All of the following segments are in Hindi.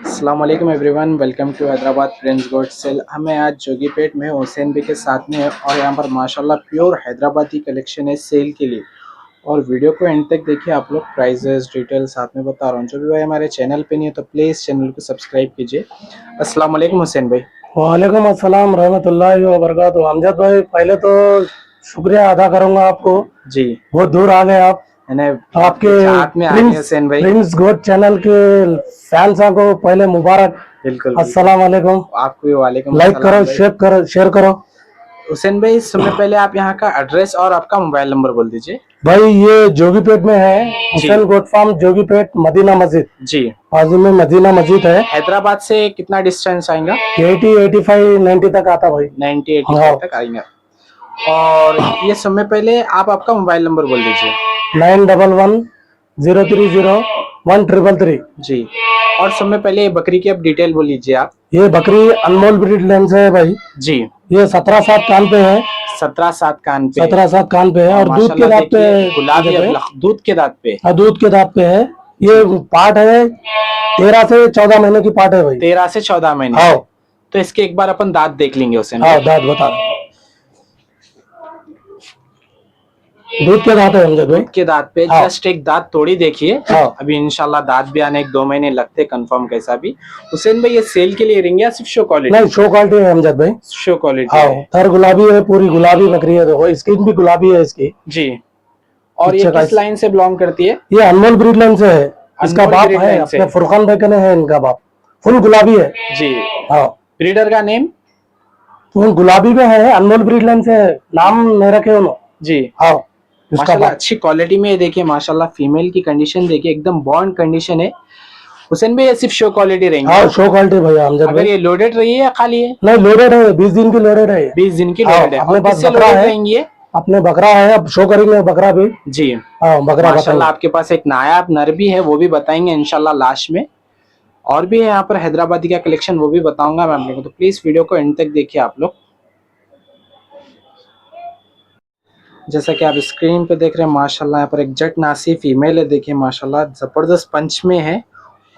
अस्सलाम वालेकुम everyone, welcome to Hyderabad Prince Gold sale. हमें आज जोगीपेट में हुसैन बी के साथ में है और यहाँ पर माशाल्लाह प्योर हैदराबादी कलेक्शन है सेल के लिए। और वीडियो को एंड तक देखिए आप लोग, प्राइजेस डिटेल साथ में बता रहा हूँ। जो भी भाई हमारे चैनल पे नहीं है तो प्लीज़ चैनल को सब्सक्राइब कीजिए। अस्सलाम वालेकुम हुसैन भाई। वालेकुम अस्सलाम रहमतुल्लाहि व बरकातहू। अमजद भाई, पहले तो शुक्रिया अदा करूंगा आपको। जी, बहुत दूर आ गए आप। आपके साथ में आ गए हुसैन भाई। प्रिंस गोड चैनल के फैंस को पहले मुबारक। बिल्कुल, अस्सलाम वालेकुम। आपको भी वालेकुम। लाइक करो, शेयर करो। हुसैन भाई, समय पहले आप यहाँ का एड्रेस और आपका मोबाइल नंबर बोल दीजिए। भाई ये जोगीपेट में है, हुसैन गोड फार्म, जोगीपेट, मदीना मस्जिद। जी, बाजू में मदीना मस्जिद है। हैदराबाद से कितना डिस्टेंस आएगा? 80, 85, 90 तक आता भाई। 90, 85 तक आएंगे। और ये समय पहले आप आपका मोबाइल नंबर बोल दीजिए। 9110301333। जी, और समय पहले ये बकरी की अब डिटेल बोल लीजिए आप। ये बकरी अनमोल ब्रीड लाइन से है भाई। जी, ये 17/7 कान पे है। 17/7 कान पे, 17/7 कान पे है और दूध के दांत पे है। गुलाबी दूध के दांत पे। हाँ, दूध के दांत पे है। ये पार्ट है 13 से 14 महीने की पार्ट है भाई। 13 से 14 महीने। हाँ, तो इसके एक बार अपन दांत देख लेंगे उसे। हाँ, दांत बता। दूध के दांत है अमजद भाई। दूध के दांत पे। हाँ। जस्ट एक दांत तोड़ी देखिए। हाँ। अभी इंशाल्लाह दांत भी आने 1-2 महीने लगते कंफर्म कैसा भी। हुसैन भाई, ये सेल के लिए रहेंगे या सिर्फ शो क्वालिटी? नहीं, शो क्वालिटी है अमजद भाई। Show quality. हाँ, थर गुलाबी है, पूरी गुलाबी बकरी है। देखो स्किन भी गुलाबी है इसकी। जी, और ये किस लाइन से बिलोंग करती है? ये अनमोल ब्रीड लाइन से है। इसका बाप है अपने फुरकान भाई का है, इनका बाप फुल गुलाबी है। जी, हाँ। ब्रीडर का नेम फुल गुलाबी में है, अनमोल ब्रीड लाइन से है, नाम नहीं रखे उन्होंने। जी। हाँ, माशाल्लाह अच्छी क्वालिटी में देखिए, माशाल्लाह फीमेल की कंडीशन देखिए, एकदम बॉन्ड कंडीशन है। हुसैन भाई, ये सिर्फ शो क्वालिटी रहेंगे? हाँ, शो क्वालिटी भैया अमजद भाई। ये लोडेड रही है या खाली है? नहीं, लोडेड है, 20 दिन की लोडेड है। 20 दिन की लोडेड है। अपने पास बकरा है। अपने बकरा है, अब शो करेंगे बकरा भी। जी, हाँ, बकरा माशाल्लाह आपके पास एक नायाब नर भी है, वो भी बताएंगे इंशाल्लाह लास्ट में। और भी है यहाँ पर हैदराबादी का कलेक्शन, वो भी बताऊंगा मैं आप लोगों को। तो प्लीज वीडियो को एंड तक देखिए आप लोग। जैसा कि आप स्क्रीन पे देख रहे हैं, माशाल्लाह यहाँ पर एक जट नासी फीमेल है। देखिए माशाल्लाह जबरदस्त पंच में है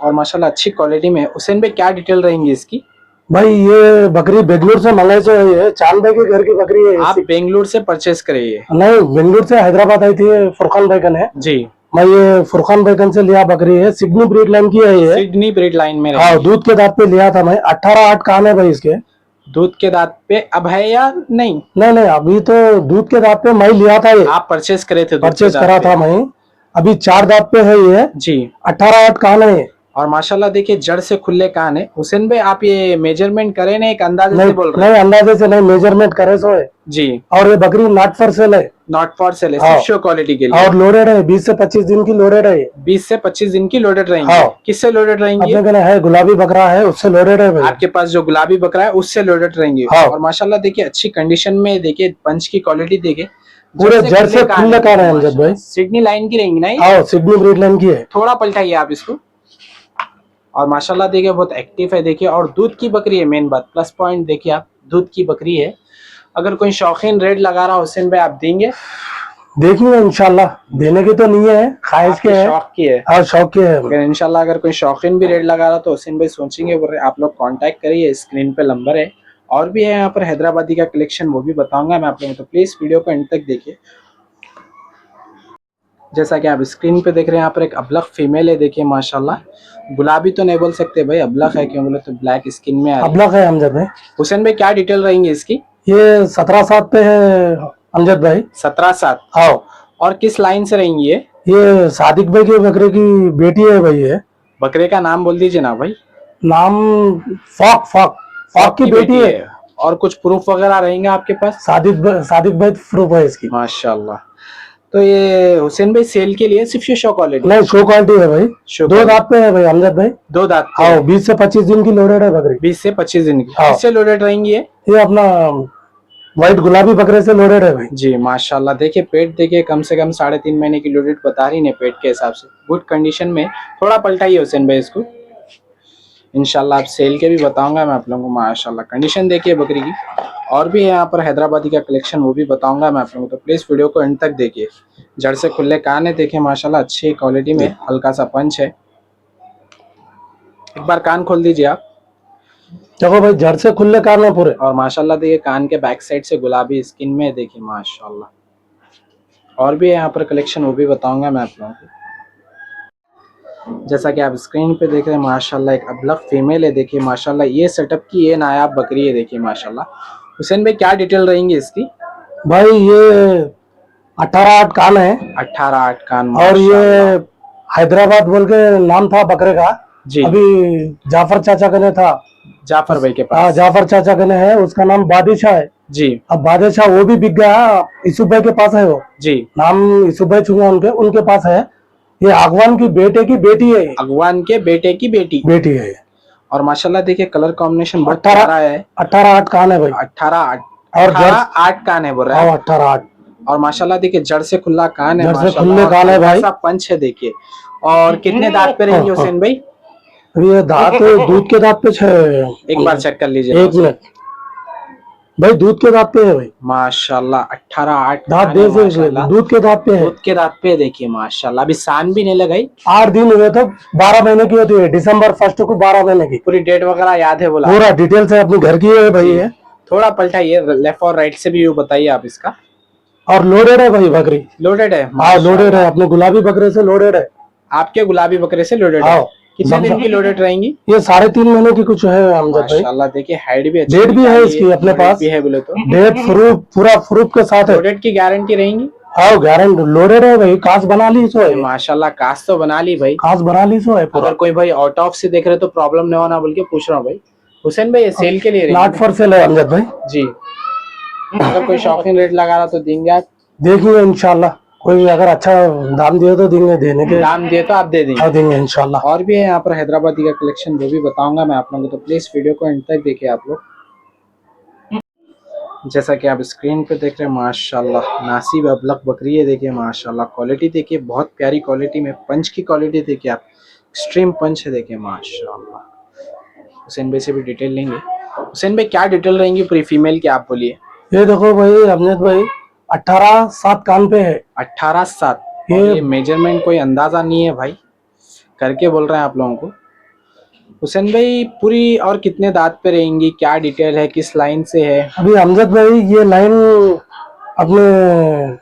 और माशाल्लाह अच्छी क्वालिटी में है। हुसैन भाई, क्या डिटेल रहेंगी इसकी? भाई ये बकरी बेंगलुरु से मंगाई से है, चांद भाई के घर की बकरी है। आप बेंगलुरु से परचेस करिए? नहीं, बेंगलुरु से हैदराबाद आई थी, फुरकान भाई का है। जी, मैं ये फुरकान भाई से लिया बकरी है, सिडनी ब्रीड लाइन की है ये। सिडनी ब्रीड लाइन में। हाँ, दूध के दांत पे लिया था मैं। 18/8 कान है भाई इसके। दूध के दांत पे अब है या नहीं? नहीं, अभी तो दूध के दांत पे मैं लिया था ये। आप परचेस करे थे? परचेस करा था मैं। अभी 4 दांत पे है ये। जी, 18/8 कान है। और माशाल्लाह देखिए जड़ से खुले कान है। हुसैन भाई, आप ये मेजरमेंट करे ना, एक अंदाजे से बोल रहे हैं? नहीं, अंदाजे से नहीं, मेजरमेंट करे सो है। जी, और ये बकरी नॉट फॉर सेल है। नॉट फॉर सेल है, सिर्फ शो क्वालिटी के लिए। और लोडेड है, 20 से 25 दिन की लोडेड है। 20 से 25 दिन की लोडेड रहेंगी। हाँ। किससे लोडेड रहेंगी? अपने है गुलाबी बकरा है, उससे लोडेड है भाई। आपके पास जो गुलाबी बकरा है उससे लोडेड रहेंगी। हाँ। और माशाल्लाह देखिए अच्छी कंडीशन में, देखिए पंच की क्वालिटी देखिए, पूरे जड़ से खुले कान है अमजद भाई। सिडनी लाइन की रहेंगी ना? हाँ, सिडनी ब्रीड लाइन की है। थोड़ा पलटाइए आप इसको। और माशाल्लाह देखिए बहुत एक्टिव है देखिए, और दूध की बकरी है। मेन बात, प्लस पॉइंट देखिए आप, दूध की बकरी है। अगर कोई शौकीन रेट लगा रहा हुसैन भाई, आप देंगे? देखेंगे इंशाल्लाह, देने की तो नहीं है, ख्वाहिश के है, शौक की है। हाँ, शौक की है। अगर इंशाल्लाह अगर कोई शौकीन भी रेट लगा रहा तो हुसैन भाई सोचेंगे, आप लोग कांटेक्ट करिए, स्क्रीन पे नंबर है। और भी है यहाँ पर हैदराबादी का कलेक्शन, वो भी बताऊंगा मैं आप लोगों को। तो प्लीज वीडियो को एंड तक देखिए। जैसा कि आप स्क्रीन पे देख रहे हैं, यहाँ पर एक अबलख फीमेल है। देखिए माशाल्लाह, गुलाबी तो नहीं बोल सकते भाई, अबलख है, क्यों बोले तो ब्लैक स्किन में है। अबलख है अमजद भाई। हुसैन भाई, क्या डिटेल रहेंगी इसकी? ये 17/7 पे है अमजद भाई। 17/7। हाँ। और किस लाइन से रहेंगी ये सादिक भाई के बकरे की बेटी है भाई। ये बकरे का नाम बोल दीजिए ना भाई। नाम फॉक फॉक फॉक की बेटी है। और कुछ प्रूफ वगैरह रहेंगे आपके पास? सादिक भाई प्रूफ है इसकी। माशाल्लाह। तो ये हुसैन भाई सेल के लिए सिर्फ शो क्वालिटी? नहीं, शो क्वालिटी है भाई। 2 दांत पे है भाई अमजद भाई। 2 दांत? हाँ, 20 से 25 दिन की लोडेड है बकरी। 20 से 25 दिन की। हाँ। किससे लोडेड रहेंगी ये अपना व्हाइट गुलाबी बकरे से लोडेड है भाई। जी, माशाल्लाह देखिए पेट देखिए, कम से कम 3.5 महीने की लोडेड बता रही है पेट के हिसाब से, गुड कंडीशन में। थोड़ा पलटाइए हुसैन भाई इसको, इंशाल्लाह आप सेल के भी बताऊंगा मैं आप लोगों को। माशाल्लाह कंडीशन देखिए बकरी की। और भी है यहाँ पर हैदराबादी का कलेक्शन, वो भी बताऊंगा मैं आप लोगों को। तो प्लीज वीडियो को एंड तक देखिए। जड़ से खुले कान है, देखिए माशाल्लाह अच्छी क्वालिटी में, हल्का सा पंच है। एक बार कान खोल दीजिए आप। देखो भाई जड़ से खुले कान है पूरे। और माशाल्लाह देखिए कान के बैक साइड से गुलाबी स्किन में देखिए माशाल्लाह। और भी है यहाँ पर कलेक्शन, वो भी बताऊंगा मैं आप लोगों को। जैसा कि आप स्क्रीन पे देख रहे हैं माशाल्लाह एक अबलग फीमेल है देखिए माशाल्लाह। ये सेटअप की ये नायाब बकरी है देखिए माशाल्लाह। हुसैन भाई क्या डिटेल रहेंगी इसकी? भाई ये 18-8 कान है 18-8 कान और ये माशाल्लाह। हैदराबाद बोल के नाम था बकरे का। जी अभी जाफर चाचा कने था। जाफर भाई के हाँ पास। जाफर चाचा कने है, उसका नाम बादशाह है। जी अब बादशाह वो भी बिक गया, यूसुफ भाई के पास है वो। जी। नाम यूसुफ भाई चुना उनके उनके पास है। ये आगवान की बेटे की बेटी है, अगवान के बेटे की बेटी। बेटी है। और माशाल्लाह देखिए कलर कॉम्बिनेशन बहुत 18 प्यारा है। 18-8 कान है भाई। 18-8 और जड़ 18-8 कान है बोल रहा है। 18-8 और माशाल्लाह देखिए जड़ से खुला कान है जड़ से माशाल्लाह। खुले और कान है हल्का भाई। सा पंच है देखिए। और कितने दांत पे रहेंगे हुसैन भाई? ये दांत दूध के दांत पे है। एक बार चेक कर लीजिए। एक मिनट भाई, दूध के दांत पे है भाई। माशाल्लाह 18-8 दांत कान है दे से माशाल्लाह। दूध के दांत पे है। दूध के दांत पे देखिए माशाल्लाह। अभी सान भी नहीं लगाई। 8 दिन हुए तो 12 महीने की होती है, दिसंबर 1 को 12 महीने की। पूरी डेट वगैरह याद है बोला? पूरा डिटेल से अपने घर की है भाई ये। थोड़ा पलटाइए लेफ्ट और राइट से भी वो बताइए आप इसका। और लोडेड है भाई बकरी। लोडेड है? हाँ लोडेड है, अपने गुलाबी बकरे से लोडेड है। आपके गुलाबी बकरे से लोडेड है? हाँ। कितने दिन की लोडेड रहेंगी? ये 3.5 महीने की कुछ है अमजद भाई। माशाल्लाह देखिए हाइट भी अच्छी डेट भी है निकाली इसकी अपने पास। भी है बोले तो। डेट प्रूफ पूरा प्रूफ के साथ है। लोडेड की गारंटी रहेंगी? हाँ गारंटी लोडेड है भाई। कास बना ली सो है। माशाल्लाह कास्ट तो बना ली भाई। कास बना ली सो है पूरा। अगर कोई भाई आउट ऑफ से देख रहे तो प्रॉब्लम नहीं होना बोल के पूछ रहा हूँ भाई। हुसैन भाई ये सेल के लिए रहेंगी? नॉट फॉर सेल है अमजद भाई जी। अगर कोई शौकीन रेट लगा रहा तो देंगे आप? देखिए इंशाल्लाह कोई अगर अच्छा दाम दिए तो देंगे, देने के दाम दिए तो आप दे देंगे? हाँ देंगे इंशाल्लाह। और भी है यहाँ पर हैदराबादी का कलेक्शन, वो भी बताऊंगा मैं आप लोगों को, तो प्लीज वीडियो को एंड तक देखिए आप लोग। जैसा कि आप स्क्रीन पे देख रहे हैं माशाल्लाह नासिब अबलग बकरी है देखिए माशाल्लाह। क्वालिटी देखिए बहुत प्यारी क्वालिटी में। पंच की क्वालिटी देखिए आप, एक्सट्रीम पंच है देखिए माशाल्लाह। हुसैन भाई से भी डिटेल लेंगे। हुसैन भाई क्या डिटेल रहेंगी पूरी फीमेल की, आप बोलिए। ये देखो भाई अमजद भाई 18-7 कान पे है। 18-7? ये- ये मेजरमेंट कोई अंदाजा नहीं है भाई, करके बोल रहे हैं आप लोगों को। हुसैन भाई पूरी और कितने दांत पे रहेंगी, क्या डिटेल है, किस लाइन से है? अभी अमजद भाई ये लाइन अपने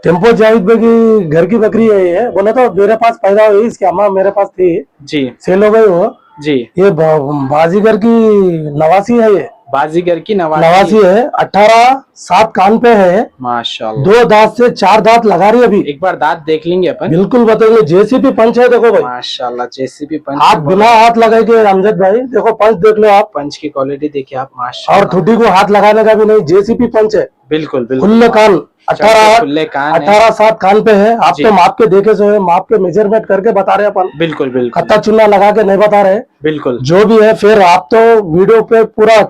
टेम्पो जाहिद भाई की घर की बकरी है। ये बोला तो मेरे पास पैदा हुई, इसकी अम्मा मेरे पास थी, जी सेल हो गई वो। जी। ये बाजीगर की नवासी है। ये बाजीगर की नवासी है। 18-7 कान पे है माशाल्लाह। 2 दांत से 4 दांत लगा रही है अभी। एक बार दांत देख लेंगे अपन। बिल्कुल बताएंगे। जेसीपी पंच है देखो भाई। माशाल्लाह जेसीबी पंच। हाथ बिना हाथ लगाए के अमजद भाई देखो पंच देख लो आप। पंच की क्वालिटी देखिए आप और माशाल्लाह। ठुड्डी को हाथ लगाने का भी नहीं, जेसीपी पंच है। बिल्कुल बिल्कुल। खुले कान खुले कान है। 18-7 कान पे है। आप जी। तो माप के देखे सो है, माप के मेजरमेंट करके बता रहे हैं अपन। बिल्कुल बिल्कुल कत्ता चुना लगा के नहीं बता रहे बिल्कुल। जो भी है। फिर आप तो वीडियो पे पूरा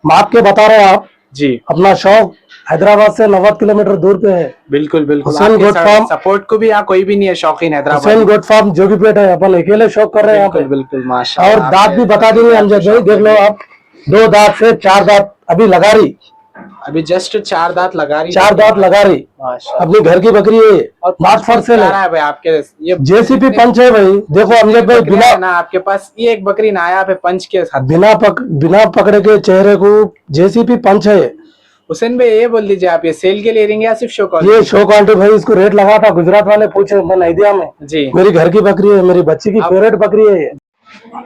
माप के बता रहे हैं आप। जी अपना शौक हैदराबाद से 90 किलोमीटर दूर पे है। बिल्कुल बिल्कुल। हुसैन आपके गोट फार्म। सपोर्ट को भी यहाँ कोई भी नहीं है शौकीन हैदराबाद। हुसैन गोट फार्म जोगीपेट है, अपन अकेले शौक कर रहे हैं यहाँ पे। बिल्कुल बिल्कुल माशाल्लाह। और दांत भी बता देंगे अमजद भाई, देख लो आप 2 दांत से 4 दांत अभी लगा रही। अभी जस्ट 4 दांत लगा रही। 4 दांत लगा रही। माशाल्लाह। अपनी घर की बकरी है। और नॉट फॉर सेल प्यारा है। है भाई आपके ये जेसीपी पंच है भाई। देखो अमजद भाई बकरियां बिना है ना आपके पास, ये एक बकरी नायाब है पंच के साथ। बिना पकड़े के चेहरे को जेसीपी पंच है। हुसैन भाई ये बोल दीजिए आप ये सेल के लिए लेंगे या सिर्फ शो कॉल? ये शो क्वालिटी भाई, इसको रेट लगा था गुजरात वाले, पूछे मैं नहीं दिया। मैं जी। मेरी घर की बकरी है, मेरी बच्ची की फेवरेट बकरी है ये।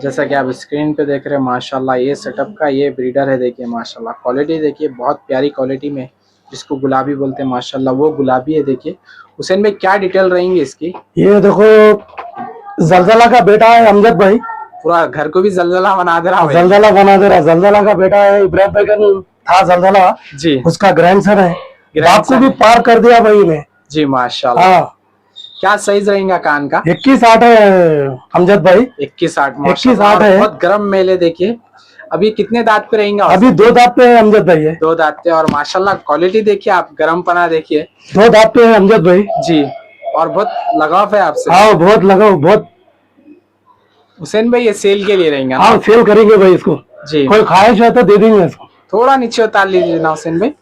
जैसा कि आप स्क्रीन पे देख रहे हैं माशाल्लाह ये सेटअप का ये ब्रीडर है देखिए माशाल्लाह। क्वालिटी देखिए बहुत प्यारी क्वालिटी में, जिसको गुलाबी बोलते हैं माशाल्लाह वो गुलाबी है देखिए। हुसैन भाई क्या डिटेल रहेंगी इसकी? ये देखो जलजला का बेटा है अमजद भाई। पूरा घर को भी जलजला बना दे रहा है। जलजला बना दे रहा। जलजला का बेटा है, इब्राहिम बेगम था जलजला, जी उसका ग्रैंडसन है। बाप को Grandson भी है। पार कर दिया भाई ने। जी माशाल्लाह। हाँ क्या साइज रहेगा कान का? 21-8 है अमजद भाई। 21-8 21-8 है। बहुत गर्म मेल है देखिए। अभी कितने दांत पे रहेंगे? अभी 2 दांत पे है अमजद भाई ये। 2 दांत पे। और माशाल्लाह क्वालिटी देखिए आप, गर्म पना देखिए। 2 दांत पे है अमजद भाई। जी। और बहुत लगाव है आपसे। हाँ बहुत लगाओ बहुत। हुसैन भाई ये सेल के लिए रहेंगे ना? हाँ सेल करेंगे भाई इसको। जी। कोई ख्वाहिश है तो दे देंगे इसको। थोड़ा नीचे उतार लीजिए ना हुसैन भाई।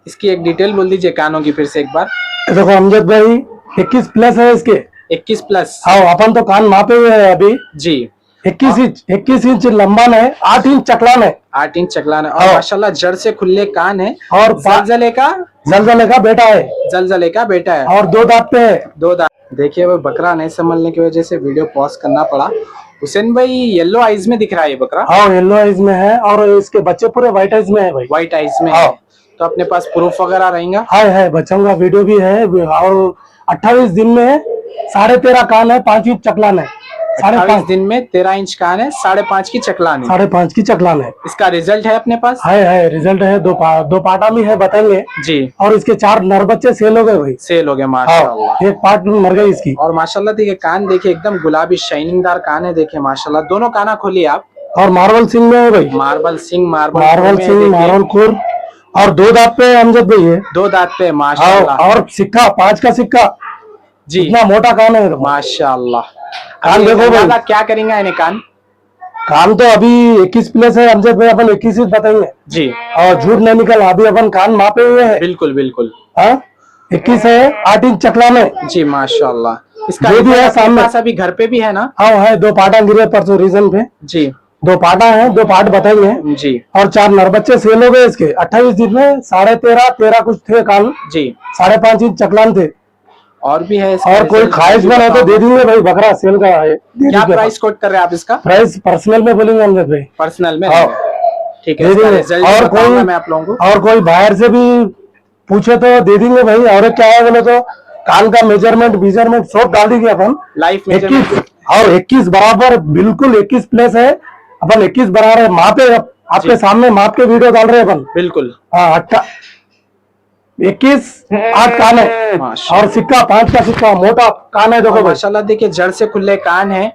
इसकी एक डिटेल बोल दीजिए कानों की फिर से एक बार। देखो अमजद भाई 21 प्लस है इसके। 21 प्लस। हाँ अपन तो कान मापे हुए हैं अभी। जी 21 इंच लंबान है, 8 इंच चकलान है 8 इंच चकलान है और हाँ। माशाल्लाह जड़ से खुले कान है और जलजले का जलजले का बेटा है जलजले का बेटा है और 2 दांत पे है। 2 दांत। देखिए वो बकरा नहीं संभलने की वजह से वीडियो पॉज करना पड़ा। हुसैन भाई येलो आइज में दिख रहा है ये बकरा। हाँ येलो आइज में है और इसके बच्चे पूरे व्हाइट आइज में है भाई। व्हाइट आइज में हाँ। है तो अपने पास प्रूफ वगैरह रहेगा। है बच्चों का वीडियो भी है और 28 दिन में 13.5 कान है, 5 इंच चकलान है। 28 दिन में 13 इंच कान है, 5.5 की चकलान है। 5.5 की चकलान है। इसका रिजल्ट है अपने पास। है रिजल्ट है। दो पाटा भी है बताएंगे जी और इसके 4 नर बच्चे सेल हो गए भाई। सेल हो गया माशाल्लाह। हाँ, एक पार्ट मर गई इसकी। और माशाल्लाह देखिए कान देखिए एकदम गुलाबी शाइनिंग दार कान है। देखिए माशाल्लाह दोनों काना खोलिए आप। और मार्बल सिंह में है भाई। मार्बल सिंह मार्बल खुर और 2 दांत पे अमजद भाई है। 2 दांत पे माशाल्लाह। और सिक्का 5 का सिक्का जी इतना मोटा कान है माशाल्लाह। कान देखो भाई। अंदाजा क्या करेंगे इन्हें कान। कान तो अभी 21 प्लस है अमजद भाई, अपन 21 ही बताएंगे जी और झूठ नहीं निकल। अभी अपन कान मापे हुए हैं। बिल्कुल बिल्कुल। हाँ 21 है, 8 इंच चकला में। जी माशाल्लाह। इसका जो भी है अपने सामने। पास अभी घर पे भी है ना। हाँ है 2 पाटा गिरे परसों रीजन पे। जी 2 पाटा है, 2 पार्ट बताएंगे। जी और 4 नर बच्चे सेल हो गए इसके 28 दिन में। 13.5 कुछ थे कान। जी 5.5 इंच चकलान थे। और भी है इसका और कोई result ख्वाहिश भी बना तो बताओ। दे देंगे भाई। बकरा सेल का है। क्या प्राइस कोट कर रहे हैं आप इसका। प्राइस पर्सनल में बोलेंगे अमजद भाई। पर्सनल में हाँ। ठीक है। दे इसका देंगे। रिजल्ट और बताऊंगा मैं आप लोगों को। और कोई बाहर से भी पूछे तो दे देंगे भाई। और क्या है बोले तो कान का मेजरमेंट सब डाल देंगे अपन। लाइफ 21 और 21 बराबर बिल्कुल 21 प्लस है। अपन 21 बना रहे मापे आपके सामने माप के वीडियो डाल रहे हैं अपन। बिल्कुल। हाँ 21 8 कान है और सिक्का 5 का सिक्का मोटा कान है। देखो माशाल्लाह देखिए जड़ से खुले कान है।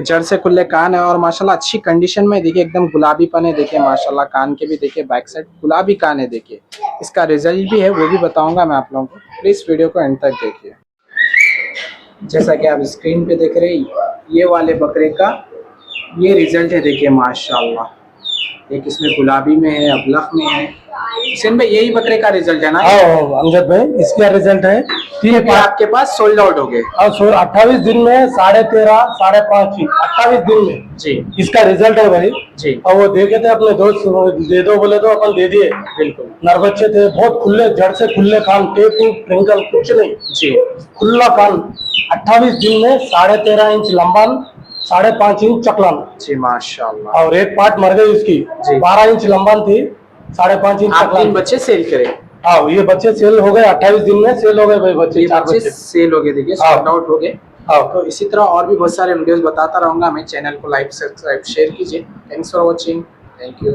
जड़ से खुले कान है और माशाल्लाह अच्छी कंडीशन में देखिए एकदम गुलाबीपन है। देखिए माशाल्लाह कान के भी देखिए बैक साइड गुलाबी कान है। देखिए इसका रिजल्ट भी है वो भी बताऊंगा मैं आप लोगों को। प्लीज वीडियो को एंड तक देखिए। जैसा कि आप स्क्रीन पे देख रहे हैं ये वाले बकरे का ये रिजल्ट है। देखिए माशाल्लाह एक इसमें गुलाबी में है, अबलख में है। हुसैन भाई यही बकरे का रिजल्ट है ना। हाँ अमजद भाई इसका रिजल्ट है। ठीक है आपके पास सोल्ड आउट हो गए। और 28 दिन में 13.5 5.5 28 दिन में जी इसका रिजल्ट है भाई। जी और वो देखे थे अपने दोस्त दे दो बोले तो अपन दे दिए। बिल्कुल नर बच्चे थे बहुत खुले, जड़ से खुले कान, टेप ट्रिंकल कुछ नहीं, जी खुला कान। 28 दिन में 13.5 इंच लंबान, 5.5 इंच चकलान। जी माशाल्लाह। और एक पार्ट मर गई उसकी। जी 12 इंच लंबान थी, 5.5 इंच आप 3 चकलान। बच्चे सेल करे। हाँ ये बच्चे सेल हो गए 28 दिन में। सेल हो गए भाई बच्चे। ये 4 बच्चे बच्चे सेल हो गए। देखिए हाँ। सोल्ड आउट हो गए। हाँ तो इसी तरह और भी बहुत सारे वीडियोस बताता रहूंगा। मैं चैनल को लाइक सब्सक्राइब शेयर कीजिए। Thanks for watching. Thank you.